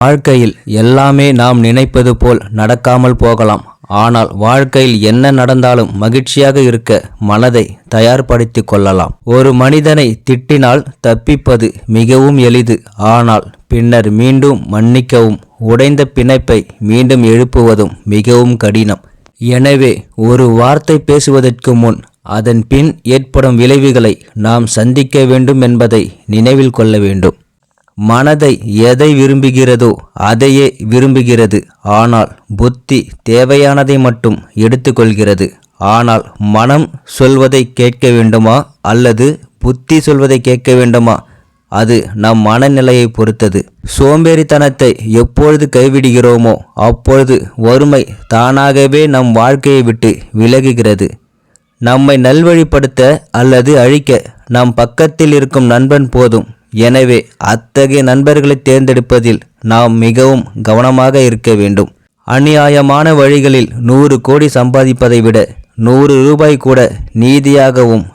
வாழ்க்கையில் எல்லாமே நாம் நினைப்பது போல் நடக்காமல் போகலாம். ஆனால் வாழ்க்கையில் என்ன நடந்தாலும் மகிழ்ச்சியாக இருக்க மனதை தயார்படுத்திக் கொள்ளலாம். ஒரு மனிதனை திட்டினால் தப்பிப்பது மிகவும் எளிது. ஆனால் பின்னர் மீண்டும் மன்னிக்கவும் உடைந்த பிணைப்பை மீண்டும் எழுப்புவதும் மிகவும் கடினம். எனவே ஒரு வார்த்தை பேசுவதற்கு முன் அதன் பின் ஏற்படும் விளைவுகளை நாம் சந்திக்க வேண்டும் என்பதை நினைவில் கொள்ள வேண்டும். மனதை எதை விரும்புகிறதோ அதையே விரும்புகிறது. ஆனால் புத்தி தேவையானதை மட்டும் எடுத்துக்கொள்கிறது. ஆனால் மனம் சொல்வதை கேட்க வேண்டுமா அல்லது புத்தி சொல்வதை கேட்க வேண்டுமா? அது நம் மனநிலையை பொறுத்தது. சோம்பேறித்தனத்தை எப்பொழுது கைவிடுகிறோமோ அப்பொழுது வறுமை தானாகவே நம் வாழ்க்கையை விட்டு விலகுகிறது. நம்மை நல்வழிப்படுத்த அல்லது அழிக்க நம் பக்கத்தில் இருக்கும் நண்பன் போதும். எனவே அத்தகைய நண்பர்களை தேர்ந்தெடுப்பதில் நாம் மிகவும் கவனமாக இருக்க வேண்டும். அநியாயமான வழிகளில் 100 கோடி சம்பாதிப்பதை விட 100 ரூபாய் கூட நீதியாகவும்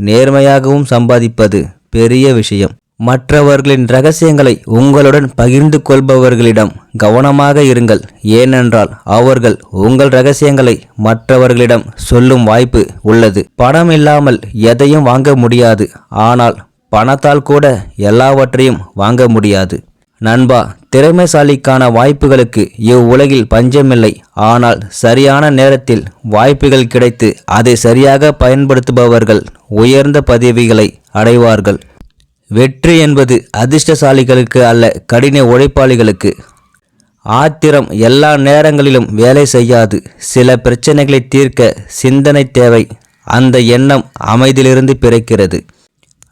நேர்மையாகவும் சம்பாதிப்பது பெரிய விஷயம். மற்றவர்களின் இரகசியங்களை உங்களுடன் பகிர்ந்து கொள்பவர்களிடம் கவனமாக இருங்கள். ஏனென்றால் அவர்கள் உங்கள் இரகசியங்களை மற்றவர்களிடம் சொல்லும் வாய்ப்பு உள்ளது. பணம் இல்லாமல் எதையும் வாங்க முடியாது. ஆனால் பணத்தால் கூட எல்லாவற்றையும் வாங்க முடியாது. நண்பா, திறமைசாலிக்கான வாய்ப்புகளுக்கு இவ்வுலகில் பஞ்சமில்லை. ஆனால் சரியான நேரத்தில் வாய்ப்புகள் கிடைத்து அதை சரியாக பயன்படுத்துபவர்கள் உயர்ந்த பதவிகளை அடைவார்கள். வெற்றி என்பது அதிர்ஷ்டசாலிகளுக்கு அல்ல, கடின உழைப்பாளிகளுக்கு. ஆத்திரம் எல்லா நேரங்களிலும் வேலை செய்யாது. சில பிரச்சனைகளை தீர்க்க சிந்தனை தேவை. அந்த எண்ணம் அமைதியிலிருந்து பிறக்கிறது.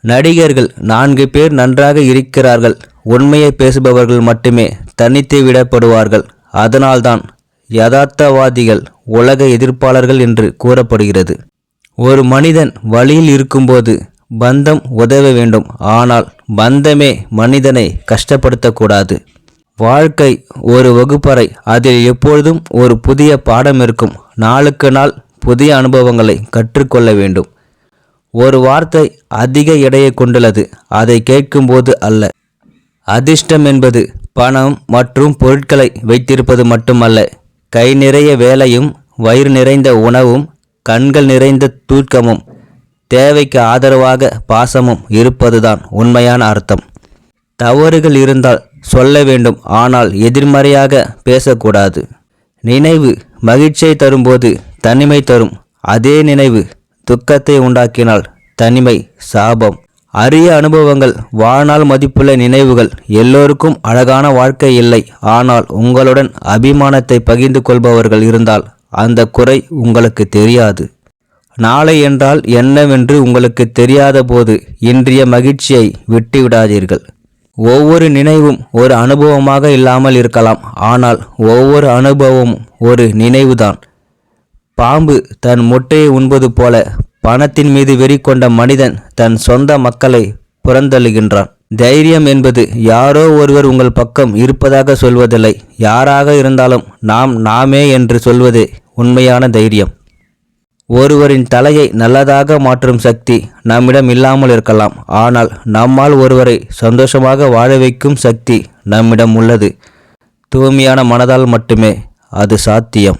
நடிகர்கள் 4 பேர் நன்றாக இருக்கிறார்கள். உண்மையை பேசுபவர்கள் மட்டுமே தனித்து விடப்படுவார்கள். அதனால்தான் யதார்த்தவாதிகள் உலக எதிர்ப்பாளர்கள் என்று கூறப்படுகிறது. ஒரு மனிதன் வழியில் இருக்கும்போது பந்தம் உதவ வேண்டும். ஆனால் பந்தமே மனிதனை கஷ்டப்படுத்தக்கூடாது. வாழ்க்கை ஒரு வகுப்பறை. அதில் எப்பொழுதும் ஒரு புதிய பாடம் இருக்கும். நாளுக்கு நாள் புதிய அனுபவங்களை கற்றுக்கொள்ள வேண்டும். ஒரு வார்த்தை அதிக எடையை கொண்டுள்ளது. அதை கேட்கும்போது அல்ல. அதிர்ஷ்டம் என்பது பணம் மற்றும் பொருட்களை வைத்திருப்பது மட்டுமல்ல. கை நிறைய வேலையும் வயிறு நிறைந்த உணவும் கண்கள் நிறைந்த தூக்கமும் தேவைக்கு ஆதரவாக பாசமும் இருப்பதுதான் உண்மையான அர்த்தம். தவறுகள் இருந்தால் சொல்ல வேண்டும். ஆனால் எதிர்மறையாக பேசக்கூடாது. நினைவு மகிழ்ச்சியை தரும்போது தனிமை தரும். அதே நினைவு துக்கத்தை உண்டாக்கினால் தனிமை சாபம். அரிய அனுபவங்கள், வாழ்நாள் மதிப்புள்ள நினைவுகள். எல்லோருக்கும் அழகான வாழ்க்கை இல்லை. ஆனால் உங்களுடன் அபிமானத்தை பகிர்ந்து கொள்பவர்கள் இருந்தால் அந்த குறை உங்களுக்கு தெரியாது. நாளை என்றால் என்னவென்று உங்களுக்கு தெரியாத போது இன்றைய மகிழ்ச்சியை விட்டுவிடாதீர்கள். ஒவ்வொரு நினைவும் ஒரு அனுபவமாக இல்லாமல் இருக்கலாம். ஆனால் ஒவ்வொரு அனுபவமும் ஒரு நினைவுதான். பாம்பு தன் முட்டையை உண்பது போல பணத்தின் மீது வெறி கொண்ட மனிதன் தன் சொந்த மக்களை புறந்தள்ளுகின்றான். தைரியம் என்பது யாரோ ஒருவர் உங்கள் பக்கம் இருப்பதாக சொல்வதில்லை. யாராக இருந்தாலும் நாமே என்று சொல்வதே உண்மையான தைரியம். ஒருவரின் தலையை நல்லதாக மாற்றும் சக்தி நம்மிடம் இல்லாமல் இருக்கலாம். ஆனால் நம்மால் ஒருவரை சந்தோஷமாக வாழ வைக்கும் சக்தி நம்மிடம் உள்ளது. தூய்மையான மனதால் மட்டுமே அது சாத்தியம்.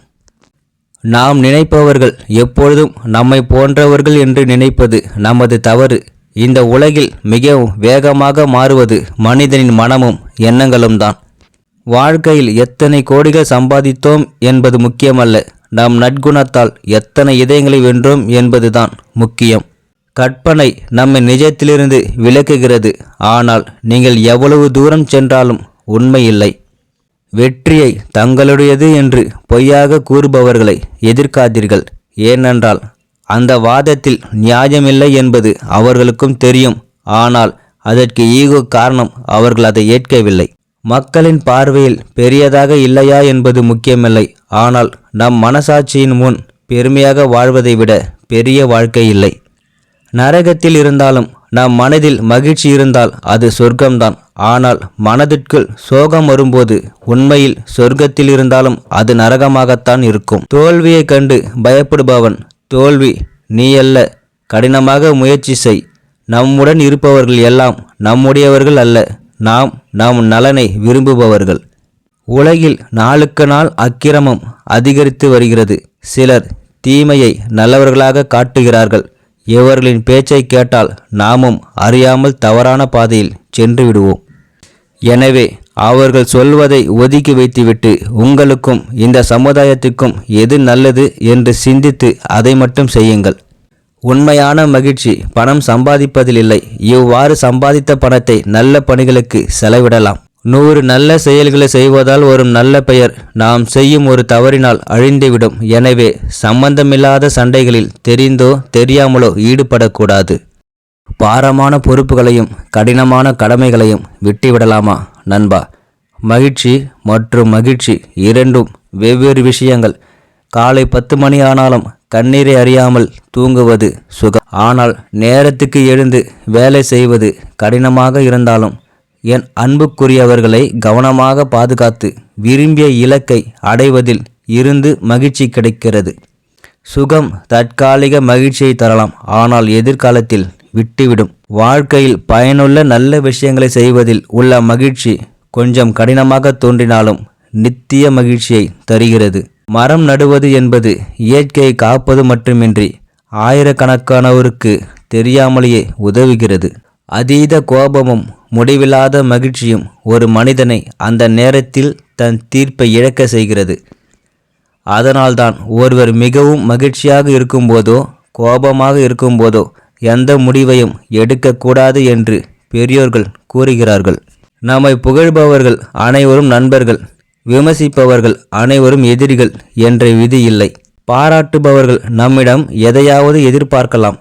நாம் நினைப்பவர்கள் எப்பொழுதும் நம்மை போன்றவர்கள் என்று நினைப்பது நமது தவறு. இந்த உலகில் மிக வேகமாக மாறுவது மனிதனின் மனமும் எண்ணங்களும் தான். வாழ்க்கையில் எத்தனை கோடிகள் சம்பாதித்தோம் என்பது முக்கியமல்ல. நம் நற்குணத்தால் எத்தனை இதயங்களை வென்றோம் என்பதுதான் முக்கியம். கற்பனை நம்மை நிஜத்திலிருந்து விலக்குகிறது. ஆனால் நீங்கள் எவ்வளவு தூரம் சென்றாலும் உண்மை இல்லை. வெற்றியை தங்களுடையது என்று பொய்யாக கூறுபவர்களை எதிர்க்காதீர்கள். ஏனென்றால் அந்த வாதத்தில் நியாயமில்லை என்பது அவர்களுக்கும் தெரியும். ஆனால் அதற்கு ஈகோ காரணம். அவர்கள் அதை ஏற்கவில்லை. மக்களின் பார்வையில் பெரியதாக இல்லையா என்பது முக்கியமில்லை. ஆனால் நம் மனசாட்சியின் முன் பெருமையாக வாழ்வதை விட பெரிய வாழ்க்கை இல்லை. நரகத்தில் இருந்தாலும் நம் மனதில் மகிழ்ச்சி இருந்தால் அது சொர்க்கம்தான். ஆனால் மனதிற்குள் சோகம் வரும்போது உண்மையில் சொர்க்கத்தில் இருந்தாலும் அது நரகமாகத்தான் இருக்கும். தோல்வியை கண்டு பயப்படுபவன் தோல்வி நீ அல்ல. கடினமாக முயற்சி செய். நம்முடன் இருப்பவர்கள் எல்லாம் நம்முடையவர்கள் அல்ல, நாம் நம் நலனை விரும்புபவர்கள். உலகில் நாளுக்கு நாள் அக்கிரமம் அதிகரித்து வருகிறது. சிலர் தீமையை நல்லவர்களாக காட்டுகிறார்கள். இவர்களின் பேச்சை கேட்டால் நாமும் அறியாமல் தவறான பாதையில் சென்று விடுவோம். எனவே அவர்கள் சொல்வதை ஒதுக்கி வைத்துவிட்டு உங்களுக்கும் இந்த சமுதாயத்திற்கும் எது நல்லது என்று சிந்தித்து அதை மட்டும் செய்யுங்கள். உண்மையான மகிழ்ச்சி பணம் சம்பாதிப்பதில் இல்லை. இவ்வாறு சம்பாதித்த பணத்தை நல்ல பணிகளுக்கு செலவிடலாம். 100 நல்ல செயல்களை செய்வதால் வரும் நல்ல பெயர் நாம் செய்யும் ஒரு தவறினால் அழிந்துவிடும். எனவே சம்பந்தமில்லாத சண்டைகளில் தெரிந்தோ தெரியாமலோ ஈடுபடக்கூடாது. பாரமான பொறுப்புகளையும் கடினமான கடமைகளையும் விட்டுவிடலாமா நண்பா? மகிழ்ச்சி மற்றும் மகிழ்ச்சி இரண்டும் வெவ்வேறு விஷயங்கள். காலை 10 மணி ஆனாலும் கண்ணீரை அறியாமல் தூங்குவது சுகம். ஆனால் நேரத்துக்கு எழுந்து வேலை செய்வது கடினமாக இருந்தாலும் என் அன்புக்குரியவர்களை கவனமாக பாதுகாத்து விரும்பிய இலக்கை அடைவதில் இருந்து மகிழ்ச்சி கிடைக்கிறது. சுகம் தற்காலிக மகிழ்ச்சியை தரலாம், ஆனால் எதிர்காலத்தில் விட்டுவிடும். வாழ்க்கையில் பயனுள்ள நல்ல விஷயங்களை செய்வதில் உள்ள மகிழ்ச்சி கொஞ்சம் கடினமாக தோன்றினாலும் நித்திய மகிழ்ச்சியை தருகிறது. மரம் நடுவது என்பது இயற்கையை காப்பது மட்டுமின்றி ஆயிரக்கணக்கானோருக்கு தெரியாமலேயே உதவுகிறது. அதீத கோபமும் முடிவில்லாத மகிழ்ச்சியும் ஒரு மனிதனை அந்த நேரத்தில் தன் தீர்ப்பை இழக்க செய்கிறது. அதனால்தான் ஒருவர் மிகவும் மகிழ்ச்சியாக இருக்கும்போதோ கோபமாக இருக்கும்போதோ எந்த முடிவையும் எடுக்கக்கூடாது என்று பெரியோர்கள் கூறுகிறார்கள். நம்மை புகழ்பவர்கள் அனைவரும் நண்பர்கள், விமர்சிப்பவர்கள் அனைவரும் எதிரிகள் என்ற விதி இல்லை. பாராட்டுபவர்கள் நம்மிடம் எதையாவது எதிர்பார்க்கலாம்,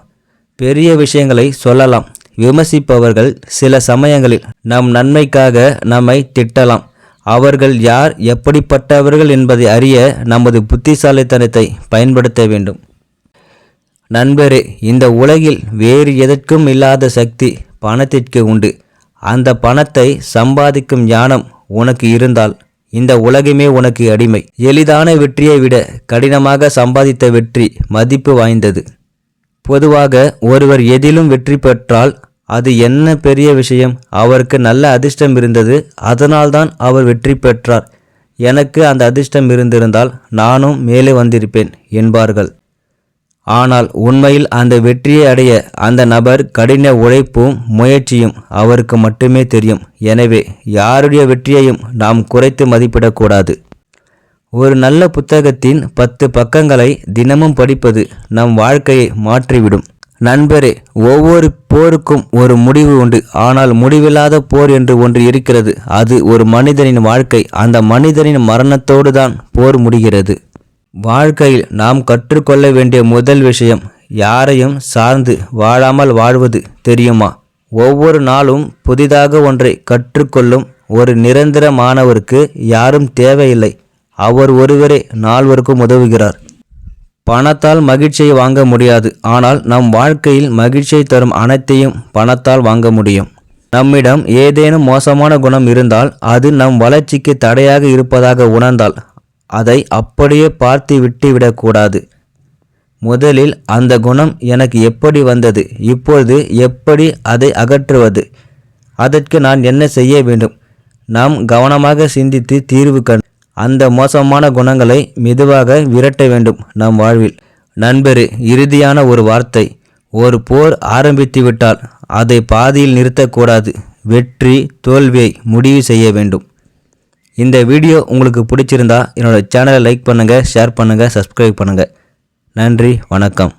பெரிய விஷயங்களை சொல்லலாம். விமர்சிப்பவர்கள் சில சமயங்களில் நம் நன்மைக்காக நம்மை திட்டலாம். அவர்கள் யார், எப்படிப்பட்டவர்கள் என்பதை அறிய நமது புத்திசாலித்தனத்தை பயன்படுத்த வேண்டும். நண்பரே, இந்த உலகில் வேறு எதற்கும் இல்லாத சக்தி பணத்திற்கு உண்டு. அந்த பணத்தை சம்பாதிக்கும் ஞானம் உனக்கு இருந்தால் இந்த உலகமே உனக்கு அடிமை. எளிதான வெற்றியை விட கடினமாக சம்பாதித்த வெற்றி மதிப்பு வாய்ந்தது. பொதுவாக ஒருவர் எதிலும் வெற்றி பெற்றால் அது என்ன பெரிய விஷயம், அவருக்கு நல்ல அதிர்ஷ்டம் இருந்தது, அதனால்தான் அவர் வெற்றி பெற்றார், எனக்கு அந்த அதிர்ஷ்டம் இருந்திருந்தால் நானும் மேலே வந்திருப்பேன் என்பார்கள். ஆனால் உண்மையில் அந்த வெற்றியை அடைய அந்த நபர் கடின உழைப்பும் முயற்சியும் அவருக்கு மட்டுமே தெரியும். எனவே யாருடைய வெற்றியையும் நாம் குறைத்து மதிப்பிடக்கூடாது. ஒரு நல்ல புத்தகத்தின் 10 பக்கங்களை தினமும் படிப்பது நம் வாழ்க்கையை மாற்றிவிடும். நண்பரே, ஒவ்வொரு போருக்கும் ஒரு முடிவு உண்டு. ஆனால் முடிவில்லாத போர் என்று ஒன்று இருக்கிறது. அது ஒரு மனிதனின் வாழ்க்கை. அந்த மனிதனின் மரணத்தோடு தான் போர் முடிகிறது. வாழ்க்கையில் நாம் கற்றுக்கொள்ள வேண்டிய முதல் விஷயம், யாரையும் சார்ந்து வாழாமல் வாழ்வது தெரியுமா? ஒவ்வொரு நாளும் புதிதாக ஒன்றை கற்றுக்கொள்ளும் ஒரு நிரந்தர மாணவருக்கு யாரும் தேவையில்லை. அவர் ஒருவரே நால்வருக்கும் உதவுகிறார். பணத்தால் மகிழ்ச்சியை வாங்க முடியாது, ஆனால் நம் வாழ்க்கையில் மகிழ்ச்சியை தரும் அனைத்தையும் பணத்தால் வாங்க முடியும். நம்மிடம் ஏதேனும் மோசமான குணம் இருந்தால், அது நம் வளர்ச்சிக்கு தடையாக இருப்பதாக உணர்ந்தால் அதை அப்படியே பார்த்து விட்டுவிடக்கூடாது. முதலில் அந்த குணம் எனக்கு எப்படி வந்தது, இப்பொழுது எப்படி அதை அகற்றுவது, அதற்கு நான் என்ன செய்ய வேண்டும்? நாம் கவனமாக சிந்தித்து தீர்வு கண்டு அந்த மோசமான குணங்களை மெதுவாக விரட்ட வேண்டும் நம் வாழ்வில். நண்பரே, இறுதியான ஒரு வார்த்தை, ஒரு போர் ஆரம்பித்துவிட்டால் அதை பாதியில் நிறுத்தக்கூடாது. வெற்றி தோல்வியை முடிவு செய்ய வேண்டும். இந்த வீடியோ உங்களுக்கு பிடிச்சிருந்தா என்னோட சேனலை லைக் பண்ணுங்கள், ஷேர் பண்ணுங்கள், சப்ஸ்கிரைப் பண்ணுங்கள். நன்றி, வணக்கம்.